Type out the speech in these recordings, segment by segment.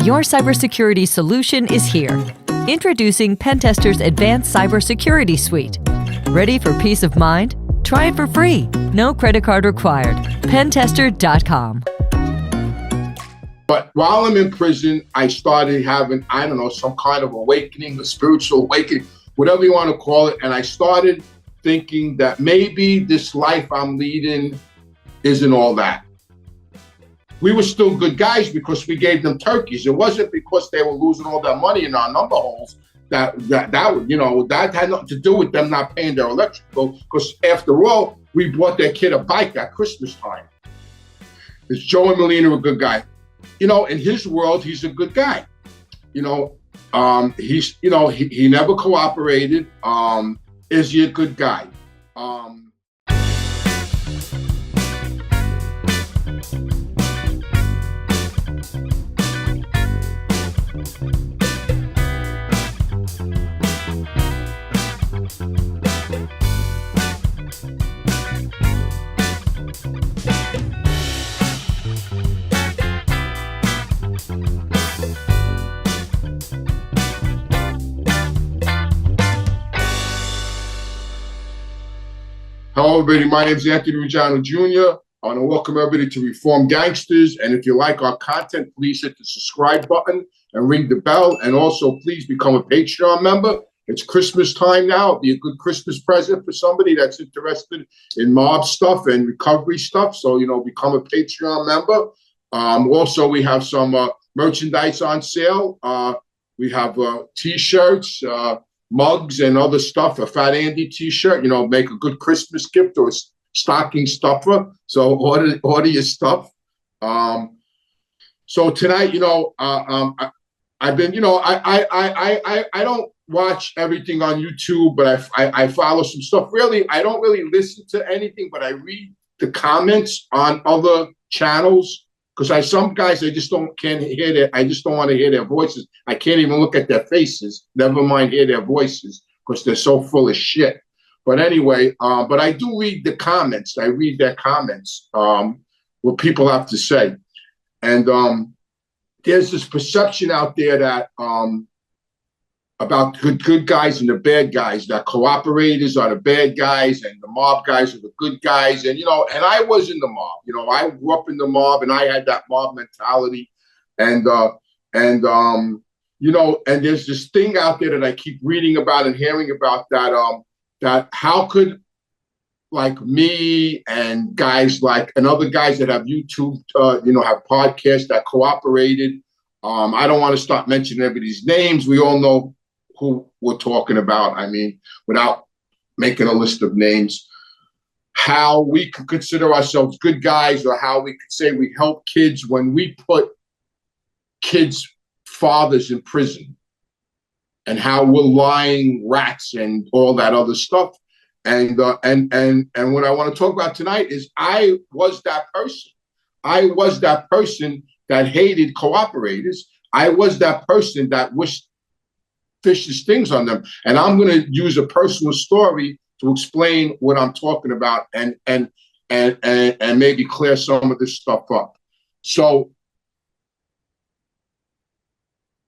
Your cybersecurity solution is here. Introducing Pentester's Advanced Cybersecurity Suite. Ready for peace of mind? Try it for free. No credit card required. Pentester.com. But while I'm in prison, I started having, I don't know, some kind of awakening, a spiritual awakening, whatever you want to call it. And I started thinking that maybe this life I'm leading isn't all that. We were still good guys because we gave them turkeys. It wasn't because they were losing all their money in our number holes. That had nothing to do with them not paying their electric bill, because after all, we bought their kid a bike at Christmas time. Is Joe and Molina a good guy? In his world, he's a good guy. He never cooperated. Is he a good guy? Hello, everybody. My name is Anthony Ruggiano Jr. I want to welcome everybody to Reform Gangsters. And if you like our content, please hit the subscribe button and ring the bell. And also, please become a Patreon member. It's Christmas time now. It'll be a good Christmas present for somebody that's interested in mob stuff and recovery stuff. So, become a Patreon member. Also, we have some merchandise on sale. We have T-shirts, mugs and other stuff, a Fat Andy T-shirt, make a good Christmas gift or a stocking stuffer. So order your stuff. So tonight, I've been, I don't watch everything on YouTube, but I follow some stuff. Really, I don't really listen to anything, but I read the comments on other channels. Because some guys, I just can't hear their. I just don't want to hear their voices. I can't even look at their faces. Never mind hear their voices, because they're so full of shit. But anyway, but I do read the comments. I read their comments, what people have to say, and there's this perception out there that about good guys and the bad guys. That cooperators are the bad guys and the mob guys are the good guys. And and I was in the mob. I grew up in the mob, and I had that mob mentality. And and there's this thing out there that I keep reading about and hearing about, that how could like me and guys and other guys that have YouTube, have podcasts that cooperated. I don't want to start mentioning everybody's names. We all know who we're talking about. I mean, without making a list of names, how we could consider ourselves good guys, or how we could say we help kids when we put kids' fathers in prison, and how we're lying rats and all that other stuff. And what I want to talk about tonight is I was that person. I was that person that hated cooperators. I was that person that wished vicious things on them. And I'm going to use a personal story to explain what I'm talking about and maybe clear some of this stuff up. So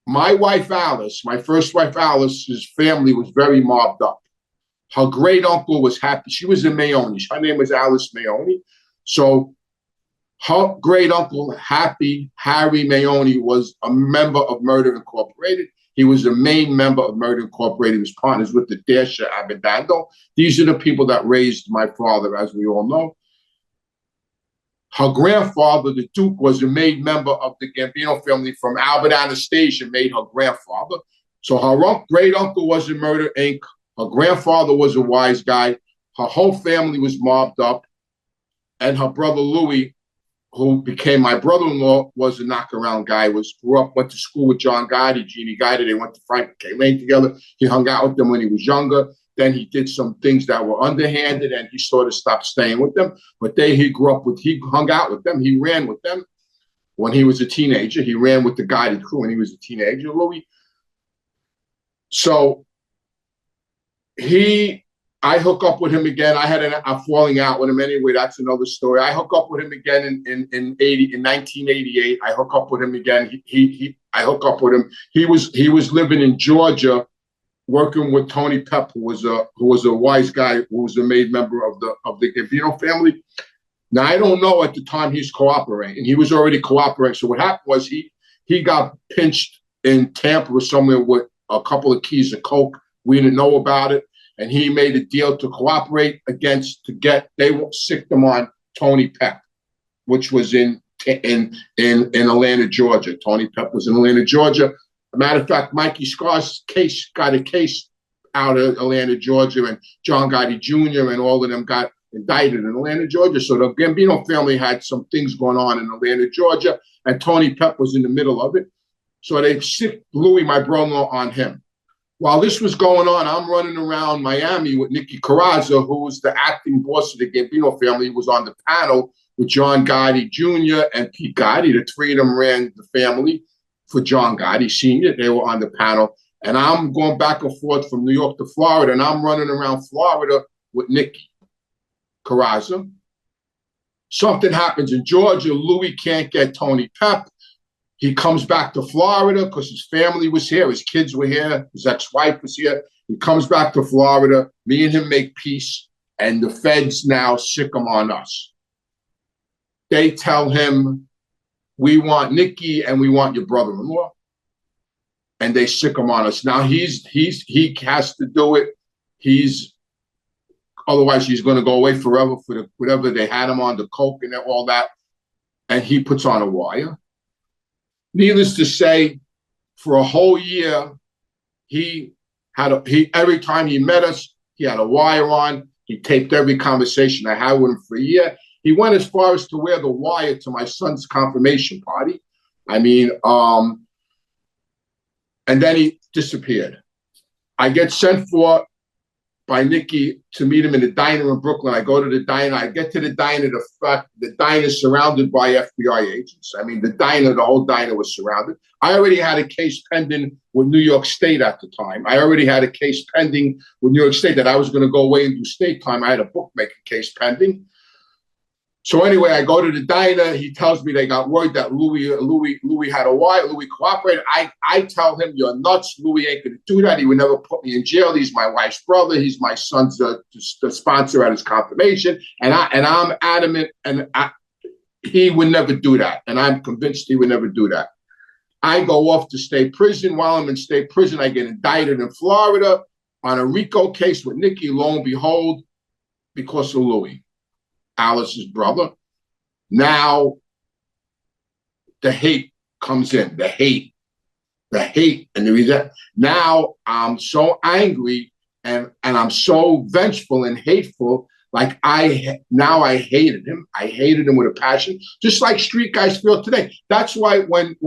my wife, Alice, my first wife, Alice's family was very mobbed up. Her great uncle was happy. She was a Mayoni. Her name was Alice Mayoni. So her great uncle, Harry Mayoni, was a member of Murder Incorporated. He was the main member of Murder Incorporated. He was partners with the Dasher Abadando. These are the people that raised my father, as we all know. Her grandfather, the Duke, was a made member of the Gambino family from Albert Anastasia, made her grandfather. So her great uncle was in Murder Inc. Her grandfather was a wise guy. Her whole family was mobbed up. And her brother Louis, who became my brother-in-law, was a knockaround guy, went to school with John Gotti, Jeannie Gotti. They went to Frank K. Lane together. He hung out with them when he was younger. Then he did some things that were underhanded, and he sort of stopped staying with them. But he hung out with them. He ran with them when he was a teenager. He ran with the Gotti crew when he was a teenager, Louis. So I hook up with him again. I had a falling out with him anyway. That's another story. I hook up with him again in 1988. I hook up with him again. I hook up with him. He was living in Georgia, working with Tony Pep, who was a wise guy, who was a made member of the Gambino family. Now I don't know at the time he's cooperating. He was already cooperating. So what happened was he got pinched in Tampa or somewhere with a couple of keys of coke. We didn't know about it, and he made a deal to cooperate they sicked him on Tony Pep, which was in Atlanta, Georgia. Tony Pep was in Atlanta, Georgia. As a matter of fact, Mikey Scar's got a case out of Atlanta, Georgia, and John Gotti Jr. and all of them got indicted in Atlanta, Georgia. So the Gambino family had some things going on in Atlanta, Georgia, and Tony Pep was in the middle of it. So they sicked Louis, my brother-in-law, on him. While this was going on, I'm running around Miami with Nicky Carrazza, who was the acting boss of the Gambino family. He was on the panel with John Gotti Jr. and Pete Gotti. The three of them ran the family for John Gotti Sr. They were on the panel. And I'm going back and forth from New York to Florida, and I'm running around Florida with Nicky Carrazza. Something happens in Georgia. Louis can't get Tony Pep. He comes back to Florida because his family was here. His kids were here. His ex-wife was here. He comes back to Florida. Me and him make peace, and the feds now sick him on us. They tell him, we want Nicky and we want your brother-in-law. And they sick him on us. Now he has to do it. Otherwise he's going to go away forever for whatever they had him on, the coke and all that. And he puts on a wire. Needless to say, for a whole year, every time he met us, he had a wire on. He taped every conversation I had with him for a year. He went as far as to wear the wire to my son's confirmation party. I mean, and then he disappeared. I get sent for by Nicky to meet him in the diner in Brooklyn. I go to the diner. I get to the diner. The diner is surrounded by FBI agents. I mean, the whole diner was surrounded. I already had a case pending with New York State at the time. I already had a case pending with New York State that I was going to go away and do state time. I had a bookmaking case pending. So anyway, I go to the diner. He tells me they got word that Louis had a wire. Louis cooperated. I tell him, you're nuts. Louis ain't going to do that. He would never put me in jail. He's my wife's brother. He's my son's the sponsor at his confirmation. And I'm adamant, and he would never do that. And I'm convinced he would never do that. I go off to state prison. While I'm in state prison, I get indicted in Florida on a RICO case with Nicky, lo and behold, because of Louis, Alice's brother. Now the hate comes in, the hate, and the reason. Now I'm so angry and I'm so vengeful and hateful. Like I hated him. I hated him with a passion, just like street guys feel today. That's why when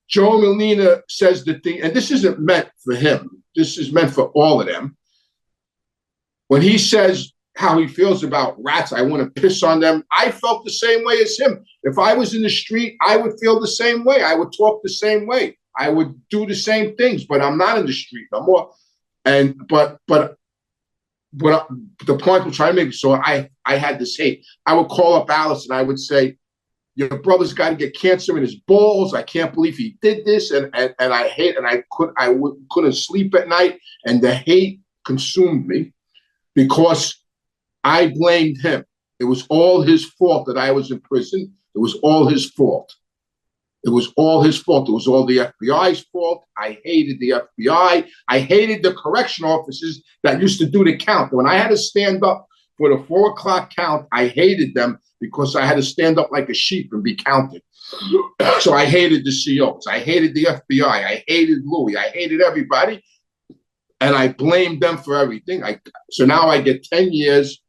Joe Molina says the thing, and this isn't meant for him, this is meant for all of them. When he says how he feels about rats, I want to piss on them. I felt the same way as him. If I was in the street, I would feel the same way. I would talk the same way. I would do the same things, but I'm not in the street no more. And but the point I'm trying to make, so I had this hate. I would call up Alice and I would say, your brother's got to get cancer in his balls. I can't believe he did this. And I hate, and I couldn't sleep at night. And the hate consumed me because I blamed him. It was all his fault that I was in prison. It was all his fault. It was all his fault. It was all the FBI's fault. I hated the FBI. I hated the correction officers that used to do the count. When I had to stand up for the 4 o'clock count, I hated them because I had to stand up like a sheep and be counted. So I hated the COs. I hated the FBI. I hated Louis. I hated everybody. And I blamed them for everything. So now I get 10 years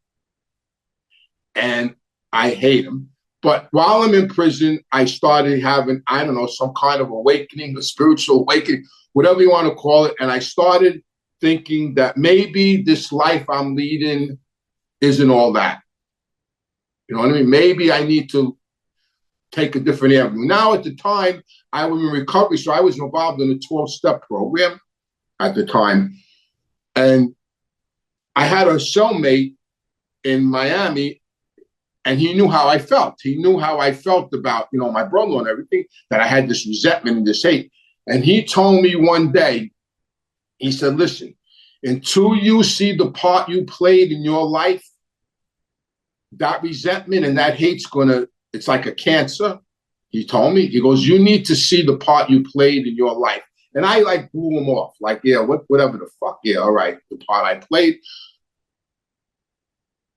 and I hate him. But while I'm in prison, I started having, I don't know, some kind of awakening, a spiritual awakening, whatever you want to call it. And I started thinking that maybe this life I'm leading isn't all that. You know what I mean? Maybe I need to take a different avenue. Now, at the time, I was in recovery, so I was involved in a 12-step program at the time. And I had a cellmate in Miami, and he knew how I felt. He knew how I felt about, you know, my brother and everything, that I had this resentment and this hate. And he told me one day, he said, listen, until you see the part you played in your life, that resentment and that hate's it's like a cancer. He told me, he goes, you need to see the part you played in your life. And I like blew him off, like, yeah, whatever the fuck, yeah, all right, the part I played.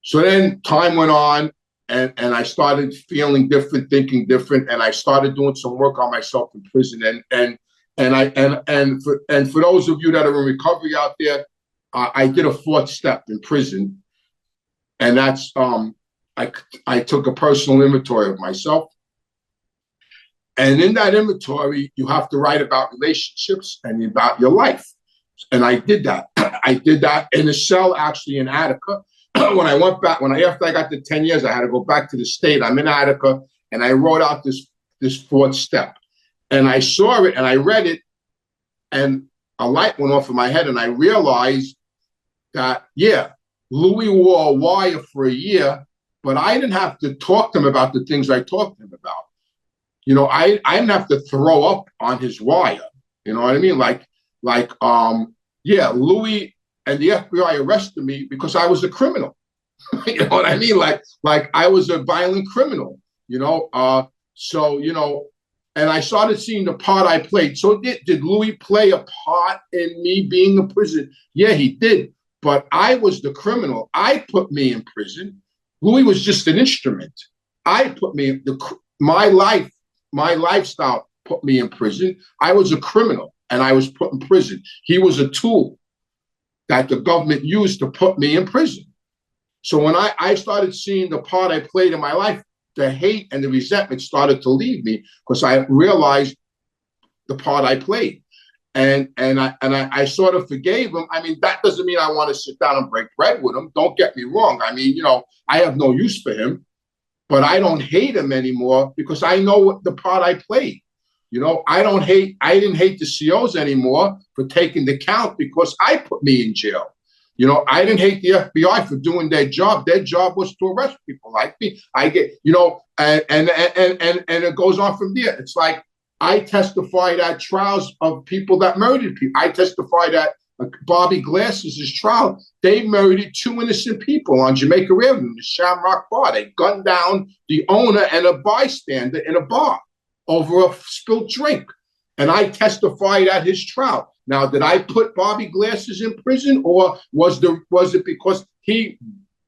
So then time went on, and I started feeling different, thinking different, and I started doing some work on myself in prison. And for those of you that are in recovery out there, I did a 4th step in prison, and that's I took a personal inventory of myself. And in that inventory, you have to write about relationships and about your life. And I did that. I did that in a cell, actually, in Attica. When I went back, after I got the 10 years, I had to go back to the state. I'm in Attica, and I wrote out this 4th step. And I saw it, and I read it, and a light went off in my head, and I realized that, yeah, Louis wore a wire for a year, but I didn't have to talk to him about the things I talked to him about. You know, I didn't have to throw up on his wire. You know what I mean? Yeah, Louis and the FBI arrested me because I was a criminal. You know what I mean? Like I was a violent criminal, you know? So, you know, and I started seeing the part I played. So did Louis play a part in me being in prison? Yeah, he did. But I was the criminal. I put me in prison. Louis was just an instrument. I put me in my lifestyle put me in prison. I was a criminal and I was put in prison. He was a tool that the government used to put me in prison. So when I started seeing the part I played in my life, the hate and the resentment started to leave me because I realized the part I played. And I sort of forgave him. I mean, that doesn't mean I want to sit down and break bread with him. Don't get me wrong. I mean, you know, I have no use for him, but I don't hate him anymore because I know what the part I played. You know, I didn't hate the COs anymore for taking the count because I put me in jail. You know, I didn't hate the FBI for doing their job. Their job was to arrest people like me. I get, you know, and it goes on from there. It's like I testified at trials of people that murdered people. I testified at Bobby Glass's trial. They murdered 2 innocent people on Jamaica Avenue, the Shamrock Bar. They gunned down the owner and a bystander in a bar over a spilled drink. And I testified at his trial. Now, did I put Bobby Glasses in prison, or was it because he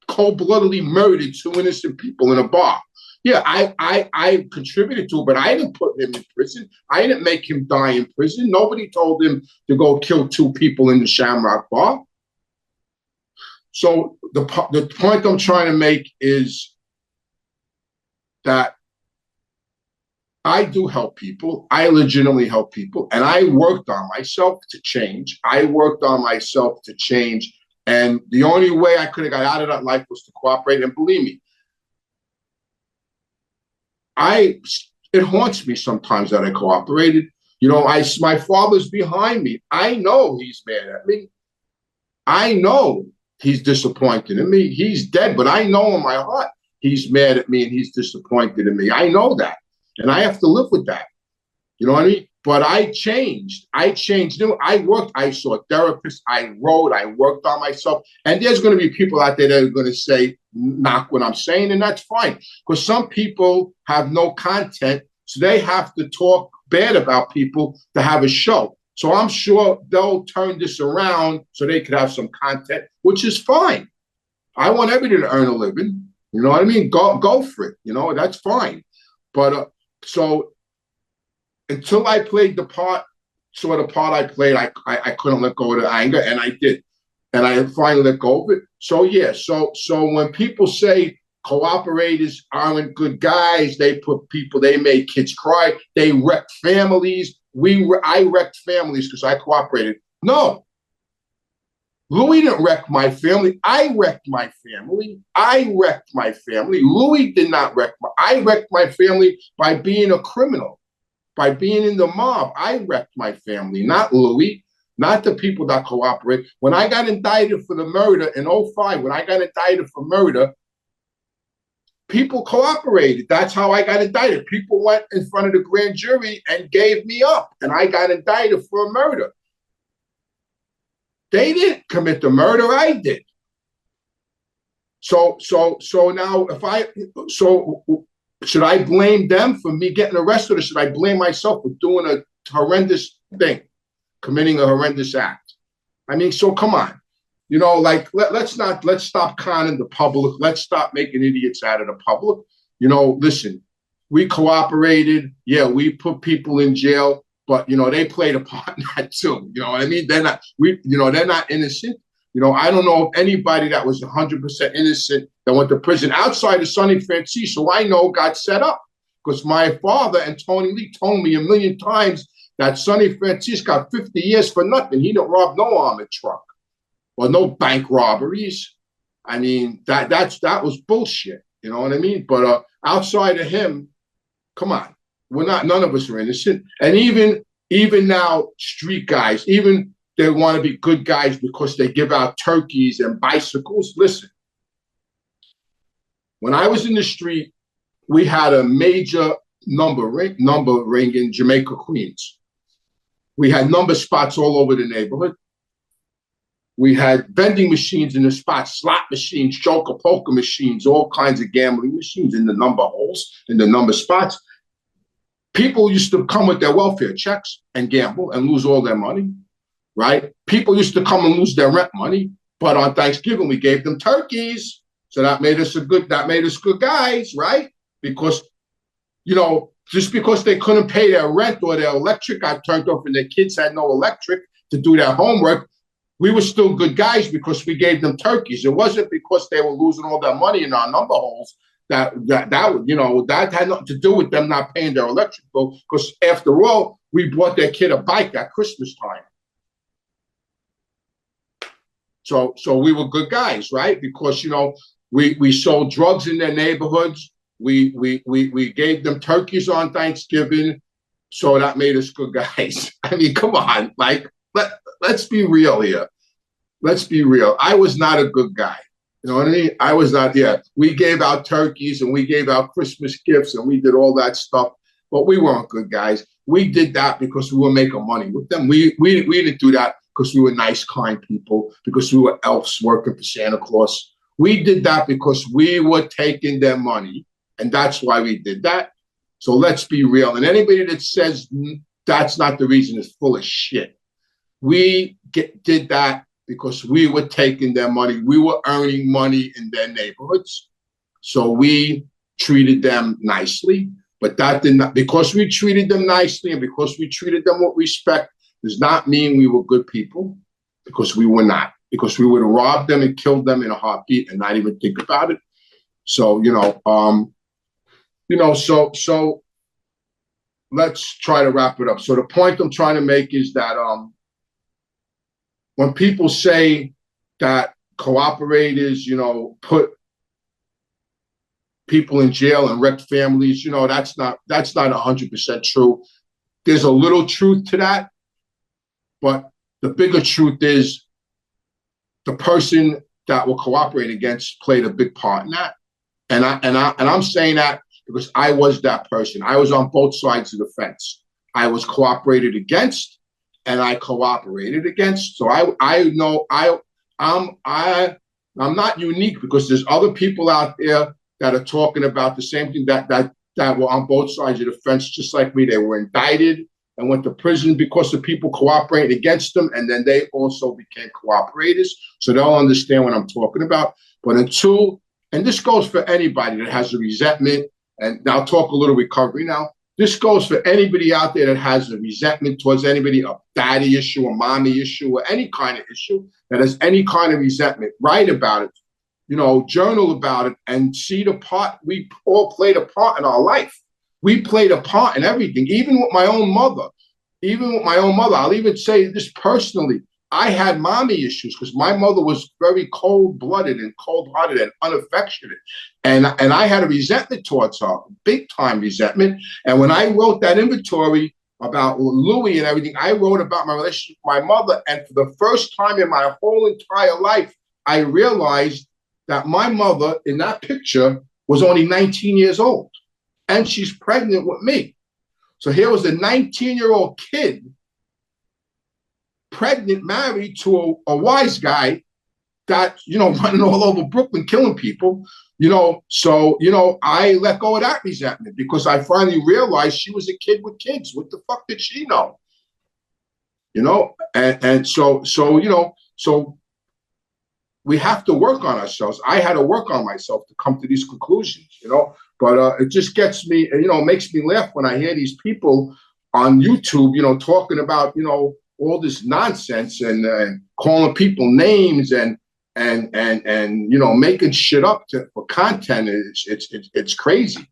cold-bloodedly murdered 2 innocent people in a bar? Yeah, I contributed to it, but I didn't put him in prison. I didn't make him die in prison. Nobody told him to go kill 2 people in the Shamrock Bar. So the point I'm trying to make is that I do help people. I legitimately help people. And I worked on myself to change. And the only way I could have got out of that life was to cooperate. And believe me, it haunts me sometimes that I cooperated. You know, my father's behind me. I know he's mad at me. I know he's disappointed in me. He's dead, but I know in my heart he's mad at me and he's disappointed in me. I know that. And I have to live with that. You know what I mean? But I changed. I worked. I saw therapists. I wrote. I worked on myself. And there's going to be people out there that are going to say, knock what I'm saying, and that's fine. Because some people have no content, so they have to talk bad about people to have a show. So I'm sure they'll turn this around so they could have some content, which is fine. I want everybody to earn a living. You know what I mean? Go for it. You know, that's fine. But so until I played the part I played, I couldn't let go of the anger, and I did. And I finally let go of it. So yeah, so when people say cooperators aren't good guys, they made kids cry, they wrecked families. I wrecked families because I cooperated. No. Louis didn't wreck my family. I wrecked my family. Louis did not wreck I wrecked my family by being a criminal, by being in the mob. I wrecked my family, not Louis, not the people that cooperate. When I got indicted for the murder in 2005, when I got indicted for murder, people cooperated. That's how I got indicted. People went in front of the grand jury and gave me up, and I got indicted for a murder. They didn't commit the murder, I did. So now should I blame them for me getting arrested, or should I blame myself for doing a horrendous thing, committing a horrendous act? I mean, so come on. You know, like, let's stop conning the public. Let's stop making idiots out of the public. You know, listen, we cooperated. Yeah, we put people in jail, but, you know, they played a part in that too. You know what I mean? They're not innocent. You know, I don't know of anybody that was 100% innocent that went to prison outside of Sonny Francis, who I know got set up. Because my father and Tony Lee told me a million times that Sonny Francis got 50 years for nothing. He didn't rob no armored truck or no bank robberies. I mean, that was bullshit. You know what I mean? But outside of him, come on, none of us are innocent. And even now, street guys, even they want to be good guys because they give out turkeys and bicycles. Listen, when I was in the street, we had a major number ring in Jamaica, Queens. We had number spots all over the neighborhood. We had vending machines in the spots, slot machines, joker poker machines, all kinds of gambling machines in the number holes, in the number spots. People used to come with their welfare checks and gamble and lose all their money, right? People used to come and lose their rent money, but on Thanksgiving we gave them turkeys, so that made us good guys, right? Because, you know, just because they couldn't pay their rent or their electric got turned off and their kids had no electric to do their homework, we were still good guys because we gave them turkeys. It wasn't because they were losing all their money in our number holes that had nothing to do with them not paying their electric bill. Because after all, we bought their kid a bike at Christmas time. So we were good guys, right? Because, you know, we sold drugs in their neighborhoods. We gave them turkeys on Thanksgiving, so that made us good guys. I mean, come on, like, let's be real here. Let's be real. I was not a good guy. You know what I mean? I was not. Yeah, we gave out turkeys and we gave out Christmas gifts and we did all that stuff, but we weren't good guys. We did that because we were making money with them. We didn't do that because we were nice, kind people, because we were elves working for Santa Claus. We did that because we were taking their money, and that's why we did that. So let's be real. And anybody that says that's not the reason is full of shit. We did that because we were taking their money. We were earning money in their neighborhoods. So we treated them nicely. But that did not, because we treated them nicely and because we treated them with respect, does not mean we were good people, because we were not. Because we would have robbed them and killed them in a heartbeat and not even think about it. So, so let's try to wrap it up. So the point I'm trying to make is that when people say that cooperators, put people in jail and wreck families, that's not 100% true. There's a little truth to that, but the bigger truth is the person that we're cooperating against played a big part in that. And I'm saying that because I was that person. I was on both sides of the fence. I was cooperated against, and I cooperated against. So I know I'm not unique, because there's other people out there that are talking about the same thing, that were on both sides of the fence, just like me. They were indicted and went to prison because of people cooperating against them, and then they also became cooperators. So they'll understand what I'm talking about. But and this goes for anybody that has a resentment, and I'll talk a little recovery now. This goes for anybody out there that has a resentment towards anybody, a daddy issue, a mommy issue, or any kind of issue that has any kind of resentment. Write about it, journal about it, and see the part. We all played a part in our life. We played a part in everything, even with my own mother. I'll even say this personally. I had mommy issues because my mother was very cold-blooded and cold-hearted and unaffectionate. And I had a resentment towards her, big-time resentment. And when I wrote that inventory about Louis and everything, I wrote about my relationship with my mother. And for the first time in my whole entire life, I realized that my mother in that picture was only 19 years old, and she's pregnant with me. So here was a 19-year-old kid, pregnant, married to a wise guy that, running all over Brooklyn, killing people, So, I let go of that resentment because I finally realized she was a kid with kids. What the fuck did she know? And so we have to work on ourselves. I had to work on myself to come to these conclusions, but it just gets me, it makes me laugh when I hear these people on YouTube, talking about, all this nonsense and calling people names and making shit up for content. It's crazy.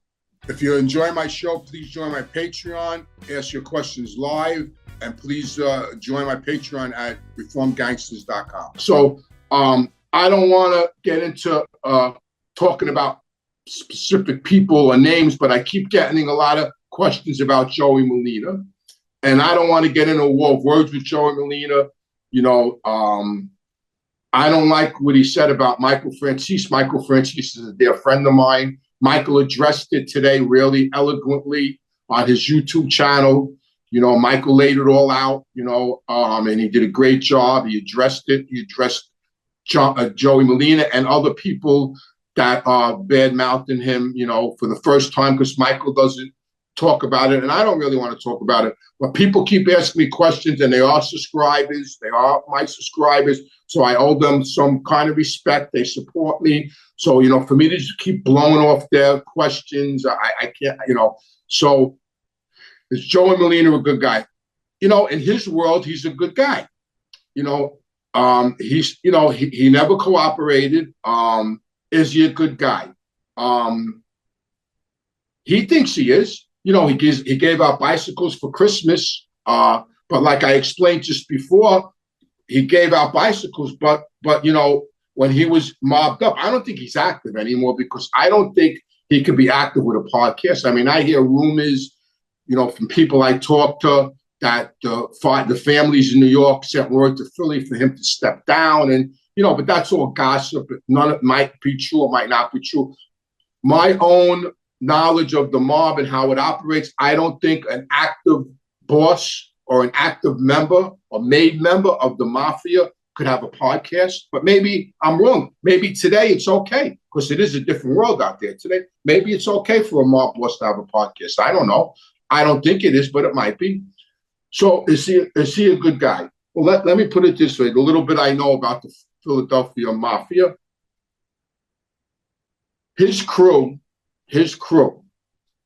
If you're enjoying my show, please join my Patreon, ask your questions live, and please join my Patreon at reformgangsters.com. So I don't want to get into talking about specific people or names, but I keep getting a lot of questions about Joey Molina, and I don't want to get into a war of words with Joey Molina. I don't like what he said about Michael Francis. Michael Francis is a dear friend of mine. Michael addressed it today really eloquently on his YouTube channel. Michael laid it all out, and he did a great job. He addressed it. He addressed Joey Molina and other people that are bad-mouthing him, for the first time, because Michael doesn't talk about it, and I don't really want to talk about it. But people keep asking me questions, and they are subscribers. They are my subscribers, so I owe them some kind of respect. They support me. So, for me to just keep blowing off their questions, I can't, So is Joey Molina a good guy? In his world, he's a good guy. He's, he never cooperated. Is he a good guy? He thinks he is. He gave out bicycles for Christmas. But like I explained just before, he gave out bicycles, but when he was mobbed up, I don't think he's active anymore because I don't think he could be active with a podcast. I mean, I hear rumors, from people I talk to that the families in New York sent word to Philly for him to step down, and but that's all gossip. None of it might be true or might not be true. My own knowledge of the mob and how it operates, I don't think an active boss or an active member or made member of the Mafia could have a podcast. But maybe I'm wrong. Maybe today it's okay because it is a different world out there today. Maybe it's okay for a mob boss to have a podcast. I don't know. I don't think it is, but it might be. So is he a good guy? Well, let me put it this way. The little bit I know about the Philadelphia Mafia, his crew,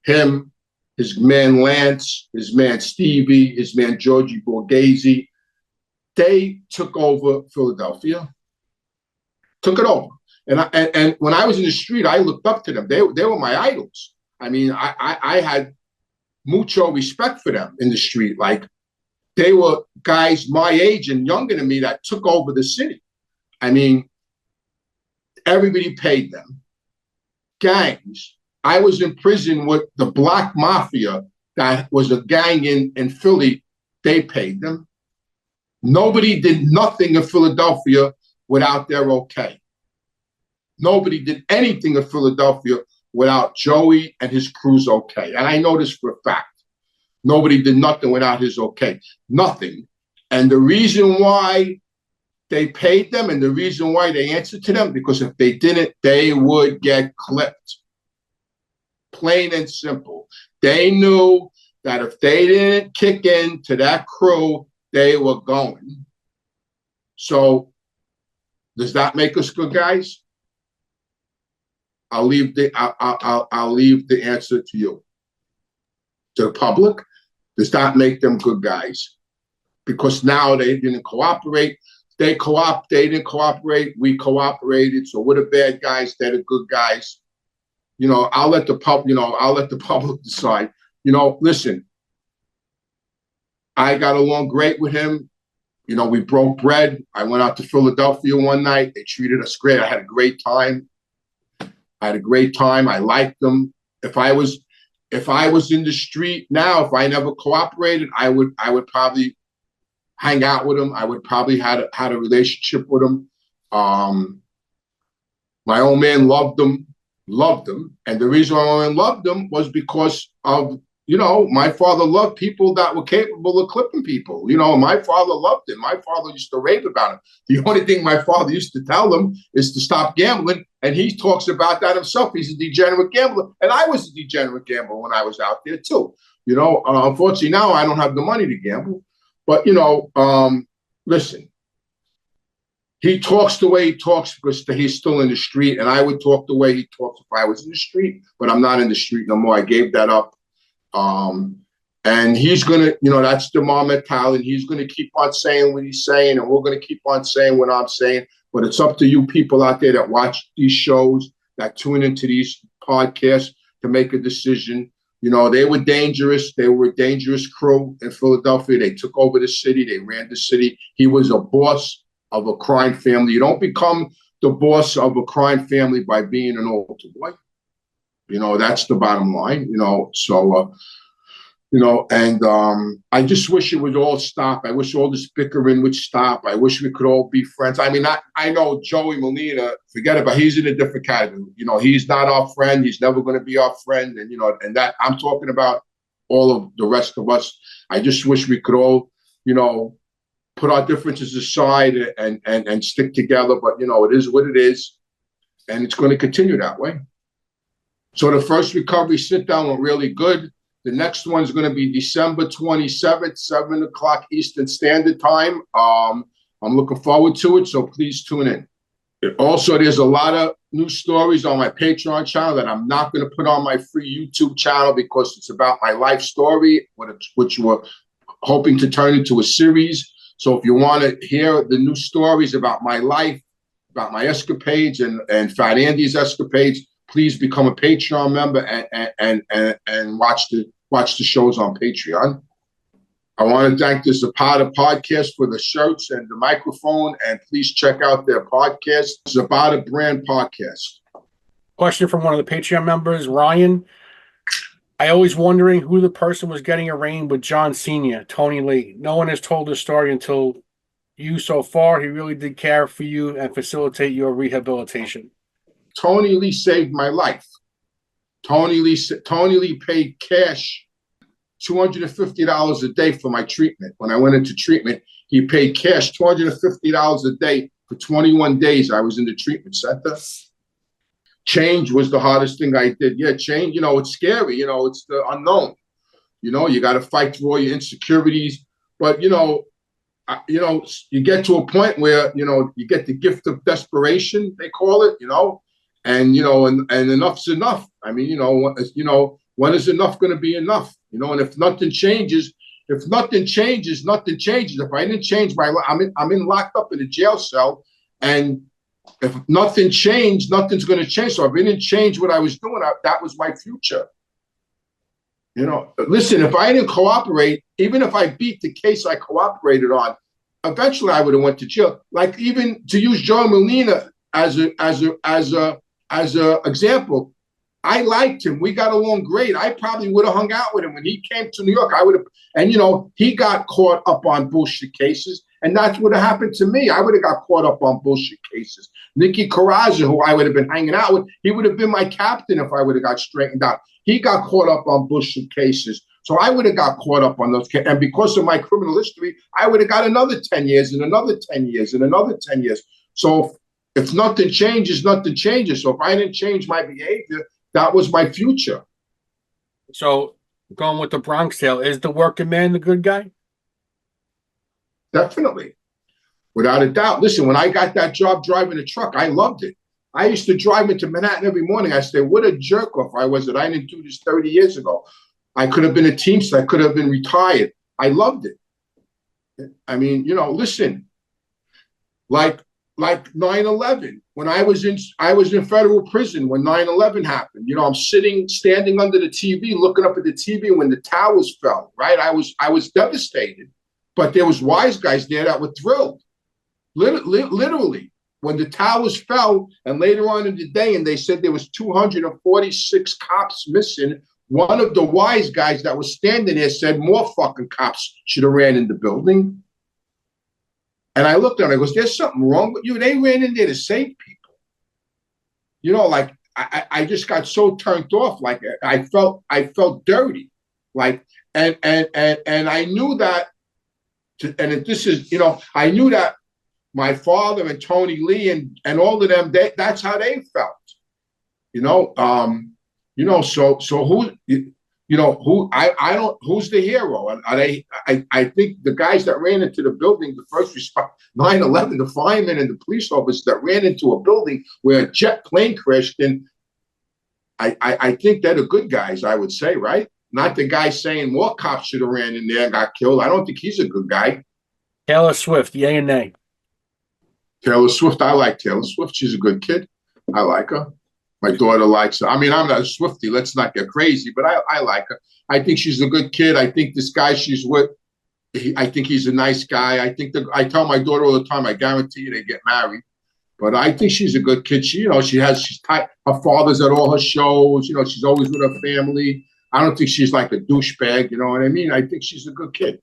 him, his man Lance, his man Stevie, his man Georgie Borghese, they took over Philadelphia, took it over. And when I was in the street, I looked up to them. They were my idols. I mean, I had mucho respect for them in the street. Like, they were guys my age and younger than me that took over the city. I mean, everybody paid them. Gangs. I was in prison with the Black Mafia that was a gang in Philly. They paid them. Nobody did nothing in Philadelphia without their okay. Nobody did anything in Philadelphia without Joey and his crew's okay. And I know this for a fact. Nobody did nothing without his okay. Nothing. And the reason why they paid them and the reason why they answered to them, because if they didn't, they would get clipped. Plain and simple. They knew that if they didn't kick in to that crew, they were going. So does that make us good guys? I'll leave the answer to you. To the public, does that make them good guys? Because now they didn't cooperate. They didn't cooperate. We cooperated. So we're the bad guys. They're the good guys. I'll let the public decide. Listen, I got along great with him. We broke bread. I went out to Philadelphia one night. They treated us great. I had a great time. I liked them. If I was in the street now, if I never cooperated, I would probably hang out with him. I would probably had a relationship with him. My old man loved him. loved him. And the reason why I loved him was because of, you know, my father loved people that were capable of clipping people. You know, my father loved him. My father used to rave about him. The only thing my father used to tell him is to stop gambling. And he talks about that himself. He's a degenerate gambler. And I was a degenerate gambler when I was out there too. You know, unfortunately now I don't have the money to gamble. But, you know, listen, he talks the way he talks because he's still in the street, and I would talk the way he talks if I was in the street, but I'm not in the street no more. I gave that up. And he's going to, you know, that's the mom mentality. He's going to keep on saying what he's saying, and we're going to keep on saying what I'm saying. But it's up to you people out there that watch these shows, that tune into these podcasts to make a decision. You know, they were dangerous. They were a dangerous crew in Philadelphia. They took over the city. They ran the city. He was a boss of a crime family. You don't become the boss of a crime family by being an altar boy. You know, that's the bottom line, you know. So, you know, and I just wish it would all stop. I wish all this bickering would stop. I wish we could all be friends. I mean, I know Joey Molina, forget about, he's in a different category. You know, he's not our friend. He's never going to be our friend. And, you know, and that I'm talking about all of the rest of us. I just wish we could all, you know, put our differences aside and stick together. But, you know, it is what it is. And it's going to continue that way. So the first recovery sit down went really good. The next one's going to be December 27th, 7 o'clock Eastern Standard Time. I'm looking forward to it, so please tune in. Also, there's a lot of new stories on my Patreon channel that I'm not going to put on my free YouTube channel because it's about my life story, which we're hoping to turn into a series. So if you want to hear the new stories about my life, about my escapades and Fat Andy's escapades, please become a Patreon member and watch the shows on Patreon. I want to thank the Zapata podcast for the shirts and the microphone, and please check out their podcast, Zapata Brand Podcast. Question from one of the Patreon members, Ryan. I always wondering who the person was getting arraigned with John Sr., Tony Lee. No one has told the story until you so far. He really did care for you and facilitate your rehabilitation. Tony Lee saved my life. Tony Lee paid cash $250 a day for my treatment. When I went into treatment, he paid cash $250 a day for 21 days. I was in the treatment center. Change was the hardest thing I did. Yeah, change, you know, it's scary. You know, it's the unknown. You know, you got to fight through all your insecurities. But, you know, you get to a point where, you know, you get the gift of desperation, they call it, you know. And, you know, and enough's enough. I mean, you know, when is enough going to be enough? You know, and if nothing changes, nothing changes. If I didn't change my life, I'm in locked up in a jail cell. And if nothing changed, nothing's going to change. So if I didn't change what I was doing, that was my future. You know, listen, if I didn't cooperate, even if I beat the case I cooperated on, eventually I would have went to jail. Like, even to use Joe Molina as a example, I liked him. We got along great. I probably would have hung out with him when he came to New York. I would have, and you know, he got caught up on bullshit cases, and that's what happened to me. I would have got caught up on bullshit cases. Nicky Coraza, who I would have been hanging out with, he would have been my captain if I would have got straightened out. He got caught up on bullshit cases. So I would have got caught up on those cases. And because of my criminal history, I would have got another 10 years and another 10 years and another 10 years. So if nothing changes, nothing changes. So if I didn't change my behavior, that was my future. So going with the Bronx Tale, is the working man the good guy? Definitely. Without a doubt. Listen, when I got that job driving a truck, I loved it. I used to drive into Manhattan every morning. I said, what a jerk off I was that I didn't do this 30 years ago. I could have been a Teamster. I could have been retired. I loved it. I mean, you know, listen, like 9/11, when I was in federal prison when 9/11 happened. You know, I'm standing under the TV, looking up at the TV when the towers fell, right? I was devastated, but there was wise guys there that were thrilled. Literally, when the towers fell, and later on in the day, and they said there was 246 cops missing, one of the wise guys that was standing there said more fucking cops should have ran in the building. And I looked at him, I goes, there's something wrong with you. They ran in there to save people. You know, like, I just got so turned off. Like I felt dirty. Like and I knew that. This is, I knew that my father and Tony Lee and all of them, that's how they felt. So who's the hero? Are they? I think the guys that ran into the building, the first response, 9/11, the firemen and the police officers that ran into a building where a jet plane crashed in. I think they're the good guys, I would say, right? Not the guy saying more cops should have ran in there and got killed. I don't think he's a good guy. Taylor Swift, yay and nay? Taylor Swift, I like Taylor Swift. She's a good kid. I like her. My daughter likes her. I mean, I'm not a Swiftie. Let's not get crazy, but I like her. I think she's a good kid. I think this guy she's with, I think he's a nice guy. I tell my daughter all the time, I guarantee you they get married. But I think she's a good kid. She's tight. Her father's at all her shows. She's always with her family. I don't think she's like a douchebag. You know what I mean? I think she's a good kid.